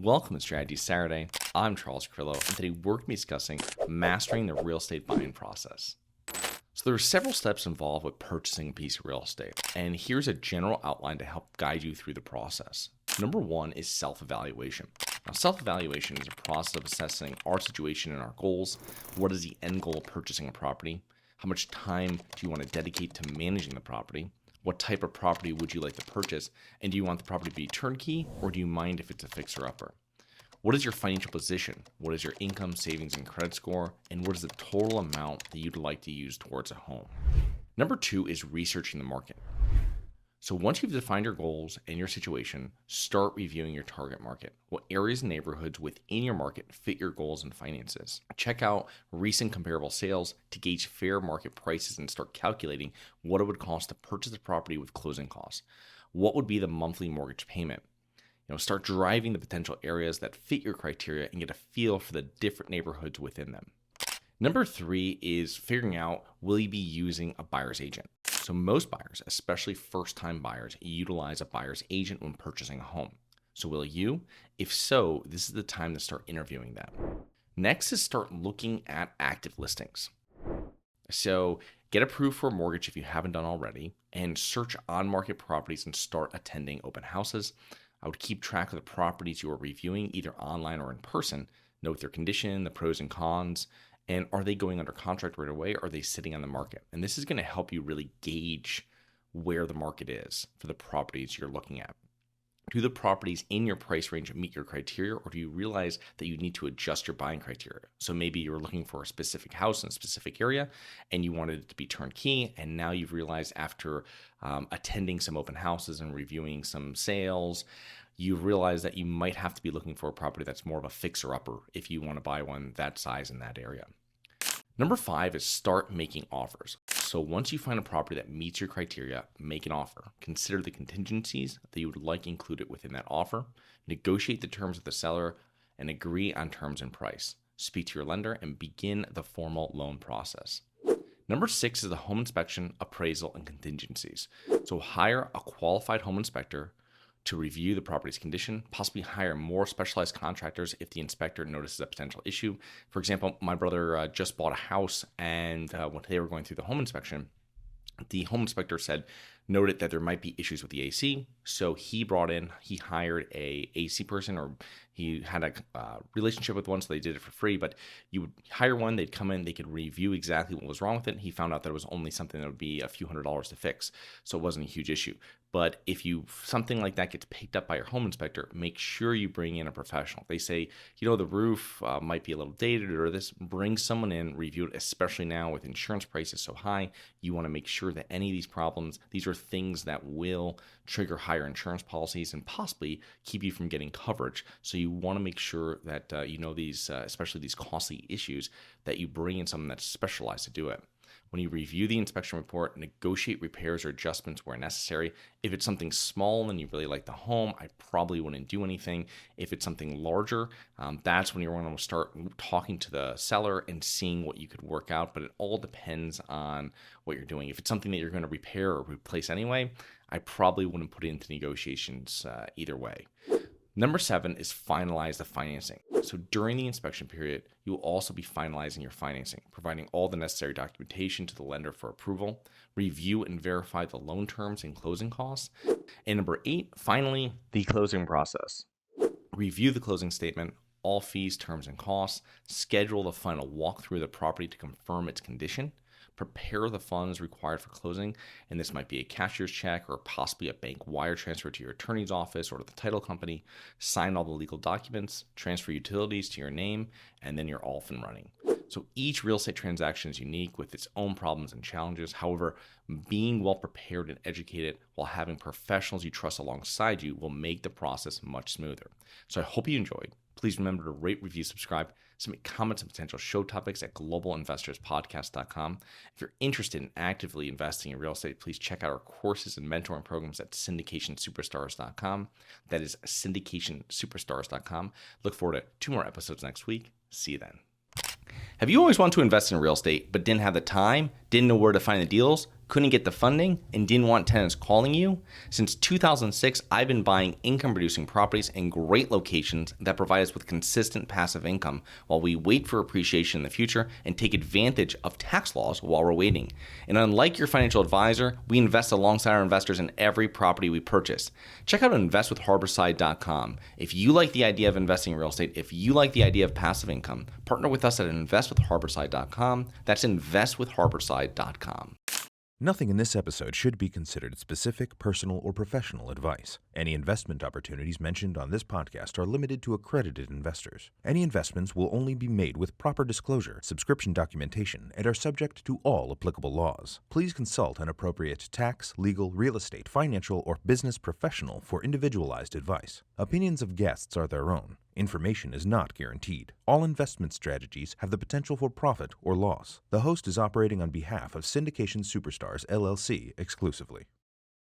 Welcome to Strategy Saturday. I'm Charles Carillo, and today we're going to be discussing mastering the real estate buying process. So there are several steps involved with purchasing a piece of real estate, and here's a general outline to help guide you through the process. Number one is self-evaluation. Now, self-evaluation is a process of assessing our situation and our goals. What is the end goal of purchasing a property? How much time do you want to dedicate to managing the property? What type of property would you like to purchase? And do you want the property to be turnkey, or do you mind if it's a fixer-upper? What is your financial position? What is your income, savings, and credit score? And what is the total amount that you'd like to use towards a home? Number two is researching the market. So once you've defined your goals and your situation, start reviewing your target market. What areas and neighborhoods within your market fit your goals and finances? Check out recent comparable sales to gauge fair market prices and start calculating what it would cost to purchase a property with closing costs. What would be the monthly mortgage payment? Start driving the potential areas that fit your criteria and get a feel for the different neighborhoods within them. Number three is figuring out, will you be using a buyer's agent? So most buyers, especially first-time buyers, utilize a buyer's agent when purchasing a home. So will you? If so, this is the time to start interviewing them. Next is start looking at active listings. So get approved for a mortgage if you haven't done already, and search on-market properties and start attending open houses. I would keep track of the properties you are reviewing, either online or in person. Note their condition, the pros and cons, and are they going under contract right away? Or are they sitting on the market? And this is going to help you really gauge where the market is for the properties you're looking at. Do the properties in your price range meet your criteria, or do you realize that you need to adjust your buying criteria? So maybe you're looking for a specific house in a specific area and you wanted it to be turnkey, and now you've realized after attending some open houses and reviewing some sales, you realize that you might have to be looking for a property that's more of a fixer-upper if you want to buy one that size in that area. Number five is start making offers. So once you find a property that meets your criteria, make an offer. Consider the contingencies that you would like included within that offer. Negotiate the terms with the seller and agree on terms and price. Speak to your lender and begin the formal loan process. Number six is the home inspection, appraisal, and contingencies. So hire a qualified home inspector to review the property's condition, possibly hire more specialized contractors if the inspector notices a potential issue. For example, my brother just bought a house, and when they were going through the home inspection, the home inspector noted that there might be issues with the AC. So he hired a AC person, or he had a relationship with one, so they did it for free. But you would hire one, they'd come in, they could review exactly what was wrong with it. He found out that it was only something that would be a few $100s to fix, so it wasn't a huge issue. But if something like that gets picked up by your home inspector, make sure you bring in a professional. They say, the roof might be a little dated or this, bring someone in, review it, especially now with insurance prices so high. You want to make sure that any of these problems, these are things that will trigger higher insurance policies and possibly keep you from getting coverage. So you want to make sure that these, especially these costly issues, that you bring in someone that's specialized to do it. When you review the inspection report, negotiate repairs or adjustments where necessary. If it's something small and you really like the home, I probably wouldn't do anything. If it's something larger, that's when you're going to start talking to the seller and seeing what you could work out. But it all depends on what you're doing. If it's something that you're going to repair or replace anyway, I probably wouldn't put it into negotiations either way. Number seven is finalize the financing. So during the inspection period, you will also be finalizing your financing, providing all the necessary documentation to the lender for approval, review and verify the loan terms and closing costs. And number eight, finally, the closing process. Review the closing statement, all fees, terms, and costs, schedule the final walkthrough of the property to confirm its condition, prepare the funds required for closing, and this might be a cashier's check or possibly a bank wire transfer to your attorney's office or to the title company, sign all the legal documents, transfer utilities to your name, and then you're off and running. So each real estate transaction is unique with its own problems and challenges. However, being well prepared and educated while having professionals you trust alongside you will make the process much smoother. So I hope you enjoyed. Please remember to rate, review, subscribe, submit comments and potential show topics at globalinvestorspodcast.com. If you're interested in actively investing in real estate, please check out our courses and mentoring programs at syndicationsuperstars.com. That is syndicationsuperstars.com. Look forward to 2 more episodes next week. See you then. Have you always wanted to invest in real estate but didn't have the time, didn't know where to find the deals? couldn't get the funding, and didn't want tenants calling you? Since 2006, I've been buying income-producing properties in great locations that provide us with consistent passive income while we wait for appreciation in the future and take advantage of tax laws while we're waiting. And unlike your financial advisor, we invest alongside our investors in every property we purchase. Check out investwithharborside.com. If you like the idea of investing in real estate, if you like the idea of passive income, partner with us at investwithharborside.com. That's investwithharborside.com. Nothing in this episode should be considered specific, personal, or professional advice. Any investment opportunities mentioned on this podcast are limited to accredited investors. Any investments will only be made with proper disclosure, subscription documentation, and are subject to all applicable laws. Please consult an appropriate tax, legal, real estate, financial, or business professional for individualized advice. Opinions of guests are their own. Information is not guaranteed. All investment strategies have the potential for profit or loss. The host is operating on behalf of Syndication Superstars LLC exclusively.